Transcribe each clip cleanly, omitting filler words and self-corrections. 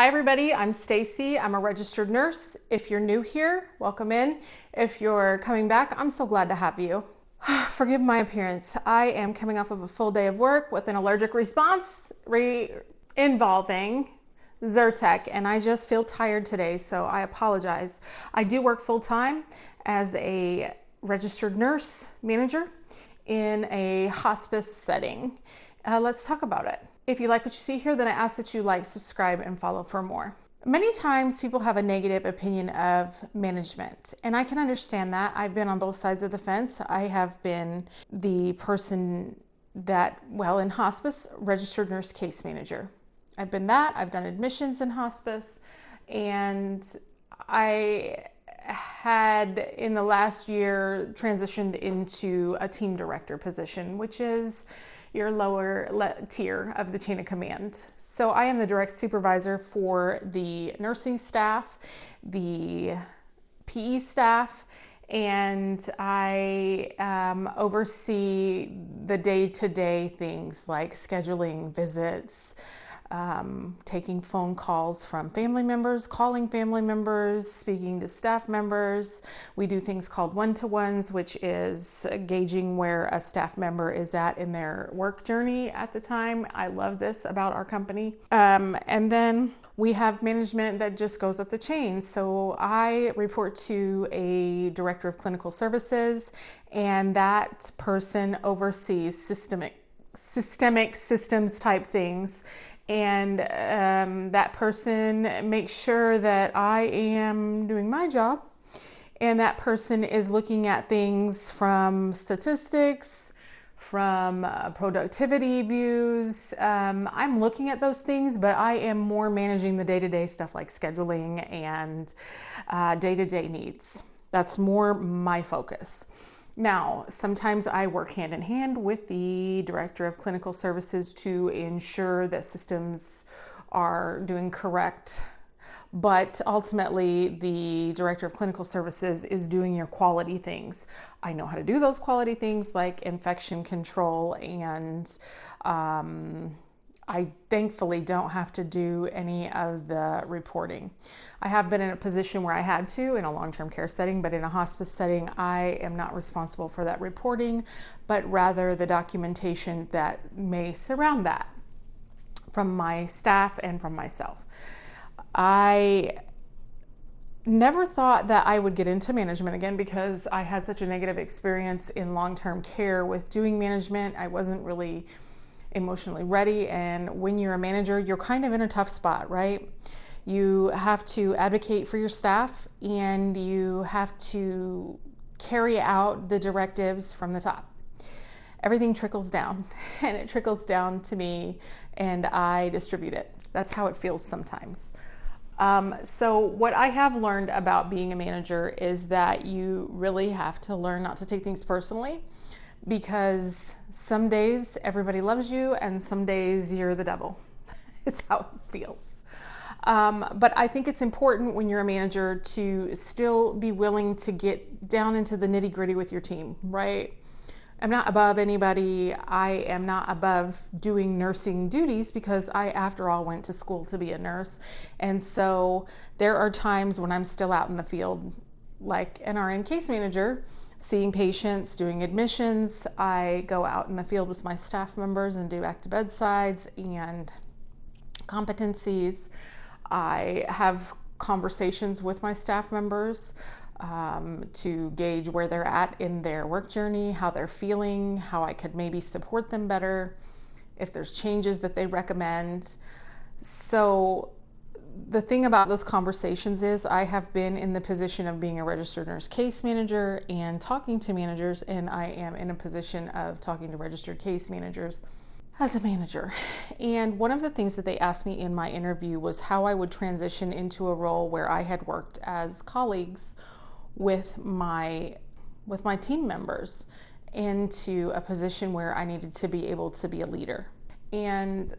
Hi everybody, I'm Stacy. I'm a registered nurse. If you're new here, welcome in. If you're coming back, I'm so glad to have you. Forgive my appearance. I am coming off of a full day of work with an allergic response involving Zyrtec, and I just feel tired today, so I apologize. I do work full time as a registered nurse manager in a hospice setting. Let's talk about it. If you like what you see here, then I ask that you like, subscribe, and follow for more. Many times people have a negative opinion of management, and I can understand that. I've been on both sides of the fence. I have been the person that, in hospice, registered nurse case manager. I've been that. I've done admissions in hospice, and I had in the last year transitioned into a team director position, which is your lower tier of the chain of command. So I am the direct supervisor for the nursing staff, the PE staff, and I oversee the day-to-day things like scheduling visits, taking phone calls from family members, calling family members, speaking to staff members. We do things called one-to-ones, which is gauging where a staff member is at in their work journey at the time. I love this about our company. And then we have management that just goes up the chain. So I report to a director of clinical services, and that person oversees systemic systems type things. And that person makes sure that I am doing my job, and that person is looking at things from statistics, from productivity views. I'm looking at those things, but I am more managing the day-to-day stuff like scheduling and day-to-day needs. That's more my focus. Now, sometimes I work hand in hand with the director of clinical services to ensure that systems are doing correct, but ultimately the director of clinical services is doing your quality things. I know how to do those quality things like infection control, and I thankfully don't have to do any of the reporting. I have been in a position where I had to in a long-term care setting, but in a hospice setting, I am not responsible for that reporting, but rather the documentation that may surround that from my staff and from myself. I never thought that I would get into management again because I had such a negative experience in long-term care with doing management. I wasn't really emotionally ready, and when you're a manager, you're kind of in a tough spot, right? You have to advocate for your staff, and you have to carry out the directives from the top. Everything trickles down, and it trickles down to me, and I distribute it. That's how it feels sometimes. So what I have learned about being a manager is that you really have to learn not to take things personally, because some days everybody loves you and some days you're the devil. It's how it feels. But I think it's important when you're a manager to still be willing to get down into the nitty-gritty with your team, right? I'm not above anybody. I am not above doing nursing duties because I, after all, went to school to be a nurse. And so there are times when I'm still out in the field, like an RN case manager, seeing patients, doing admissions. I go out in the field with my staff members and do back to bedsides and competencies. I have conversations with my staff members to gauge where they're at in their work journey, how they're feeling, how I could maybe support them better, if there's changes that they recommend. So the thing about those conversations is I have been in the position of being a registered nurse case manager and talking to managers, and I am in a position of talking to registered case managers as a manager. And one of the things that they asked me in my interview was how I would transition into a role where I had worked as colleagues with my team members into a position where I needed to be able to be a leader. And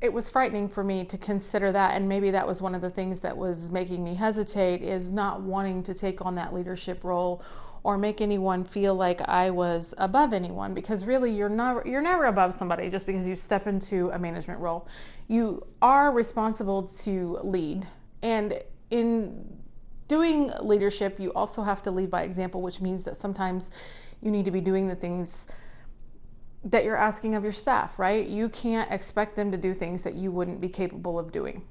it was frightening for me to consider that, and maybe that was one of the things that was making me hesitate, is not wanting to take on that leadership role or make anyone feel like I was above anyone, because really you're never above somebody just because you step into a management role. You are responsible to lead, and in doing leadership, you also have to lead by example, which means that sometimes you need to be doing the things that you're asking of your staff, right? You can't expect them to do things that you wouldn't be capable of doing.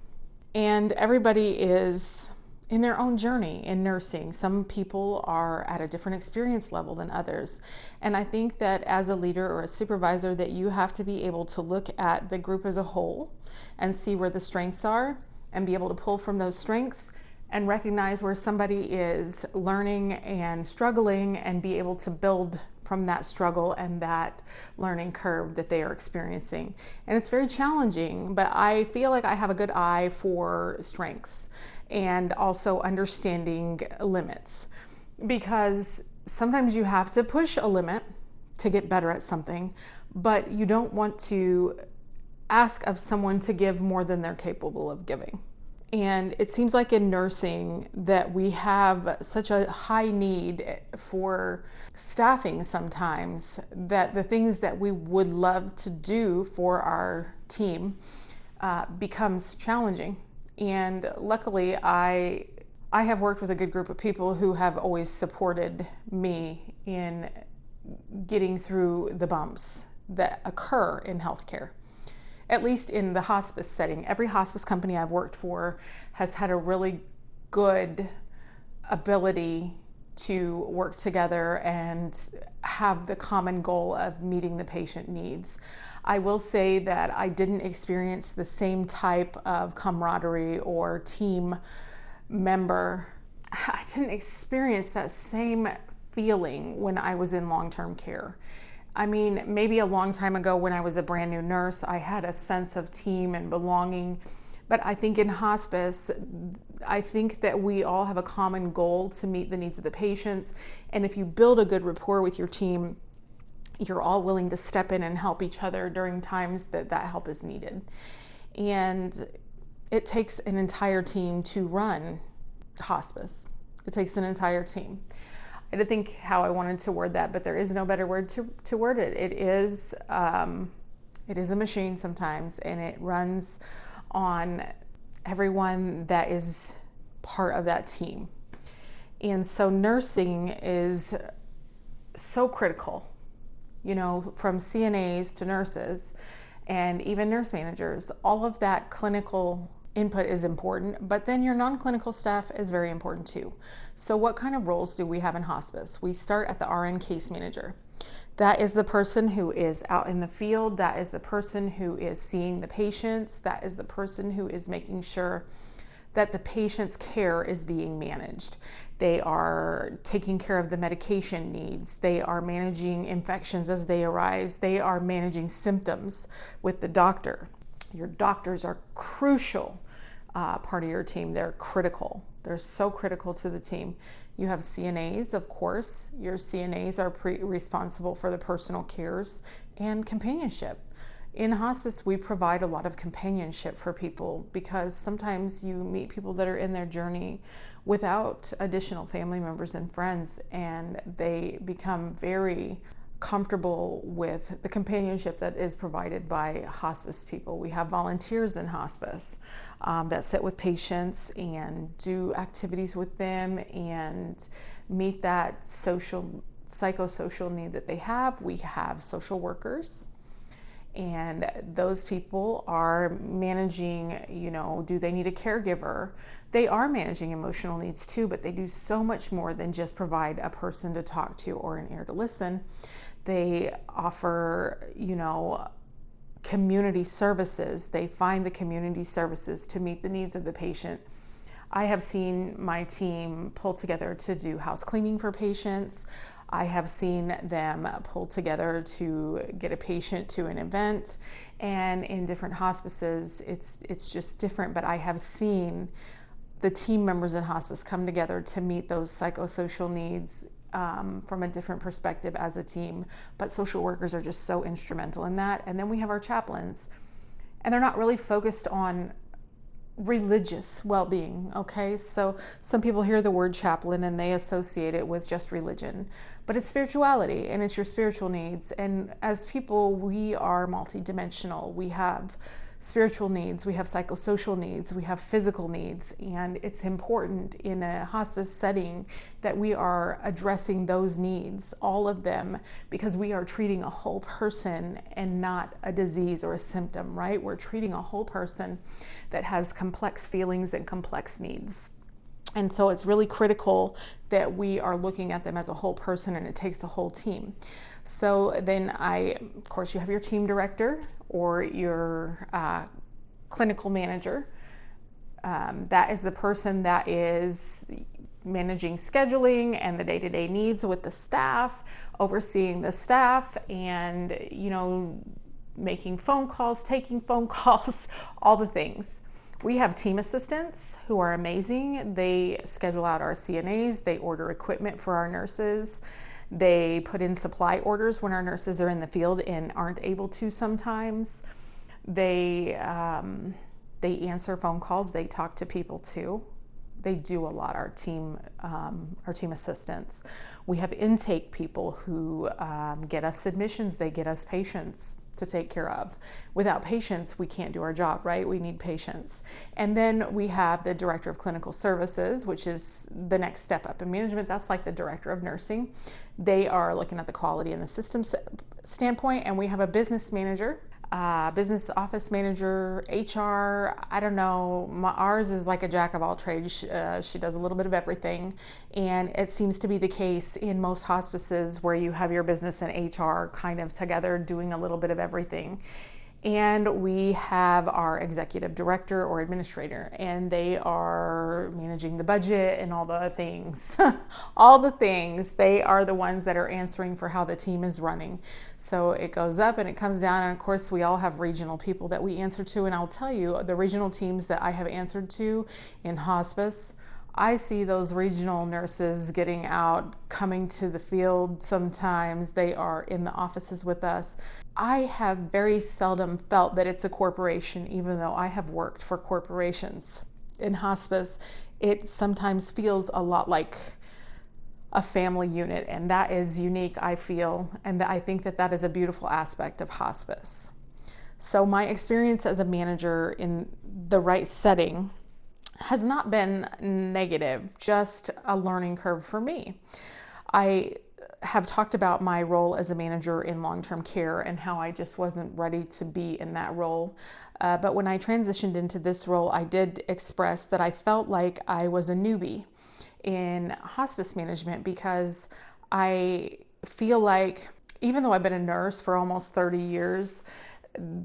And everybody is in their own journey in nursing. Some people are at a different experience level than others. And I think that as a leader or a supervisor, that you have to be able to look at the group as a whole and see where the strengths are and be able to pull from those strengths and recognize where somebody is learning and struggling and be able to build from that struggle and that learning curve that they are experiencing. And it's very challenging, but I feel like I have a good eye for strengths and also understanding limits, because sometimes you have to push a limit to get better at something, but you don't want to ask of someone to give more than they're capable of giving. And it seems like in nursing that we have such a high need for staffing sometimes, that the things that we would love to do for our team becomes challenging. And luckily, I have worked with a good group of people who have always supported me in getting through the bumps that occur in healthcare. At least in the hospice setting. Every hospice company I've worked for has had a really good ability to work together and have the common goal of meeting the patient needs. I will say that I didn't experience the same type of camaraderie or team member. I didn't experience that same feeling when I was in long-term care. I mean, maybe a long time ago when I was a brand new nurse, I had a sense of team and belonging. But I think in hospice, I think that we all have a common goal to meet the needs of the patients. And if you build a good rapport with your team, you're all willing to step in and help each other during times that that help is needed. And it takes an entire team to run hospice. It takes an entire team. I didn't think how I wanted to word that, but there is no better word to word it. It is a machine sometimes, and it runs on everyone that is part of that team. And so nursing is so critical, you know, from CNAs to nurses and even nurse managers. All of that clinical input is important, but then your non-clinical staff is very important too. So what kind of roles do we have in hospice? We start at the RN case manager. That is the person who is out in the field. That is the person who is seeing the patients. That is the person who is making sure that the patient's care is being managed. They are taking care of the medication needs. They are managing infections as they arise. They are managing symptoms with the doctor. Your doctors are crucial part of your team. They're critical. They're so critical to the team. You have CNAs, of course. Your CNAs are responsible for the personal cares and companionship. In hospice, we provide a lot of companionship for people because sometimes you meet people that are in their journey without additional family members and friends, and they become very comfortable with the companionship that is provided by hospice people. We have volunteers in hospice that sit with patients and do activities with them and meet that psychosocial need that they have. We have social workers, and those people are managing, you know, do they need a caregiver? They are managing emotional needs too, but they do so much more than just provide a person to talk to or an ear to listen. They offer, you know, community services. They find the community services to meet the needs of the patient. I have seen my team pull together to do house cleaning for patients. I have seen them pull together to get a patient to an event, and in different hospices, it's just different, but I have seen the team members in hospice come together to meet those psychosocial needs from a different perspective as a team. But social workers are just so instrumental in that. And then we have our chaplains, and they're not really focused on religious well-being. Okay, so some people hear the word chaplain and they associate it with just religion, but it's spirituality and it's your spiritual needs. And as people, we are multidimensional. We have spiritual needs, we have psychosocial needs, we have physical needs, and it's important in a hospice setting that we are addressing those needs, all of them, because we are treating a whole person and not a disease or a symptom, right? We're treating a whole person that has complex feelings and complex needs. And so it's really critical that we are looking at them as a whole person, and it takes a whole team. So then of course, you have your team director or your clinical manager. That is the person that is managing scheduling and the day-to-day needs with the staff, overseeing the staff, and making phone calls, taking phone calls, all the things. We have team assistants who are amazing. They schedule out our CNAs, they order equipment for our nurses, they put in supply orders when our nurses are in the field and aren't able to sometimes. They answer phone calls, they talk to people too. They do a lot, our team assistants. We have intake people who get us admissions, they get us patients to take care of. Without patients, we can't do our job, right? We need patients. And then we have the director of clinical services, which is the next step up in management. That's like the director of nursing. They are looking at the quality and the systems standpoint. And we have a business manager, business office manager, HR, I don't know. Ours is like a jack of all trades. She does a little bit of everything. And it seems to be the case in most hospices where you have your business and HR kind of together doing a little bit of everything. And we have our executive director or administrator, and they are managing the budget and all the things. All the things. They are the ones that are answering for how the team is running. So it goes up and it comes down, and of course we all have regional people that we answer to, and I'll tell you, the regional teams that I have answered to in hospice, I see those regional nurses getting out, coming to the field sometimes. They are in the offices with us. I have very seldom felt that it's a corporation, even though I have worked for corporations. In hospice, it sometimes feels a lot like a family unit, and that is unique, I feel, and I think that that is a beautiful aspect of hospice. So my experience as a manager in the right setting has not been negative, just a learning curve for me. I have talked about my role as a manager in long-term care and how I just wasn't ready to be in that role. But when I transitioned into this role, I did express that I felt like I was a newbie in hospice management, because I feel like, even though I've been a nurse for almost 30 years,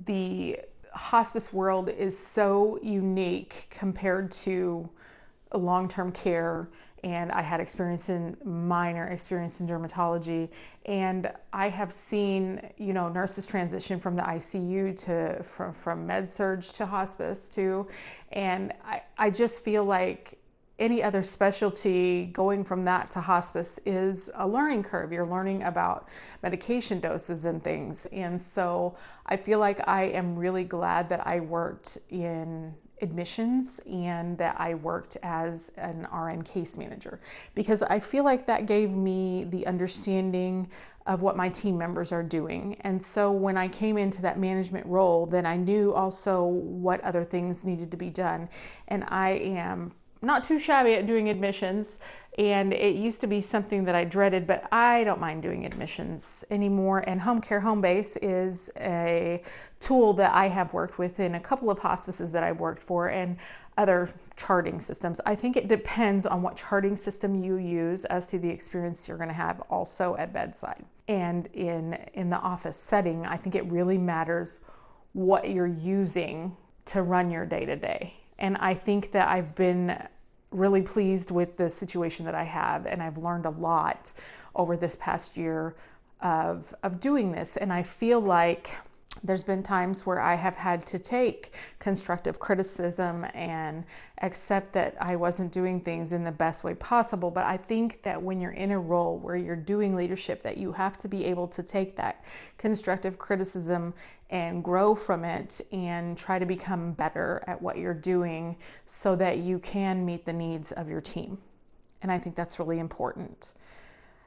the hospice world is so unique compared to long-term care. And I had minor experience in dermatology, and I have seen, nurses transition from the ICU from med surg to hospice too. And I just feel like any other specialty, going from that to hospice is a learning curve. You're learning about medication doses and things. And so I feel like I am really glad that I worked in admissions and that I worked as an RN case manager, because I feel like that gave me the understanding of what my team members are doing. And so when I came into that management role, then I knew also what other things needed to be done. And I am not too shabby at doing admissions, and it used to be something that I dreaded, but I don't mind doing admissions anymore. And home care home base is a tool that I have worked with in a couple of hospices that I've worked for, and other charting systems. I think it depends on what charting system you use as to the experience you're going to have also at bedside. And in the office setting, I think it really matters what you're using to run your day-to-day. And I think that I've been really pleased with the situation that I have, and I've learned a lot over this past year of doing this. And I feel like There's been times where I have had to take constructive criticism and accept that I wasn't doing things in the best way possible. But I think that when you're in a role where you're doing leadership, that you have to be able to take that constructive criticism and grow from it and try to become better at what you're doing so that you can meet the needs of your team. And I think that's really important.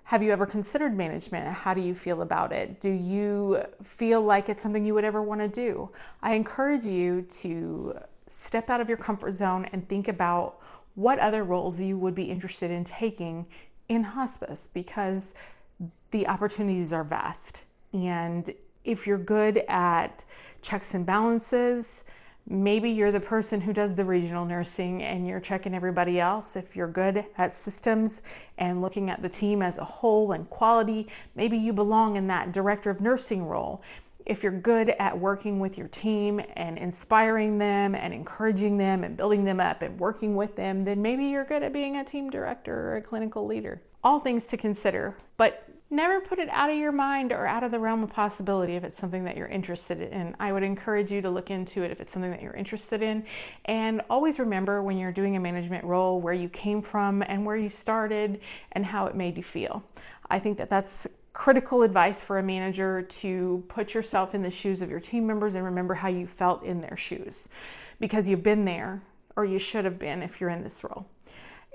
Have you ever considered management? How do you feel about it? Do you feel like it's something you would ever want to do? I encourage you to step out of your comfort zone and think about what other roles you would be interested in taking in hospice, because the opportunities are vast. And if you're good at checks and balances, maybe you're the person who does the regional nursing and you're checking everybody else. If you're good at systems and looking at the team as a whole and quality, maybe you belong in that director of nursing role. If you're good at working with your team and inspiring them and encouraging them and building them up and working with them, then maybe you're good at being a team director or a clinical leader. All things to consider, but never put it out of your mind or out of the realm of possibility if it's something that you're interested in. I would encourage you to look into it if it's something that you're interested in. And always remember when you're doing a management role where you came from and where you started and how it made you feel. I think that that's critical advice for a manager, to put yourself in the shoes of your team members and remember how you felt in their shoes, because you've been there, or you should have been if you're in this role.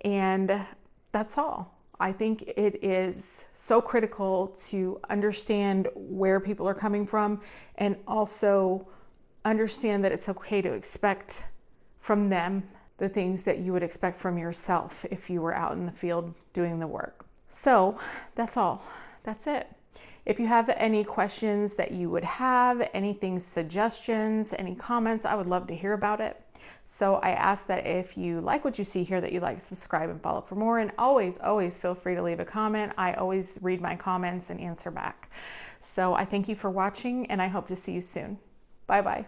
And that's all. I think it is so critical to understand where people are coming from and also understand that it's okay to expect from them the things that you would expect from yourself if you were out in the field doing the work. So that's all. That's it. If you have any questions that you would have, anything, suggestions, any comments, I would love to hear about it. So I ask that if you like what you see here, that you like, subscribe, and follow for more. And always, always feel free to leave a comment. I always read my comments and answer back. So I thank you for watching, and I hope to see you soon. Bye-bye.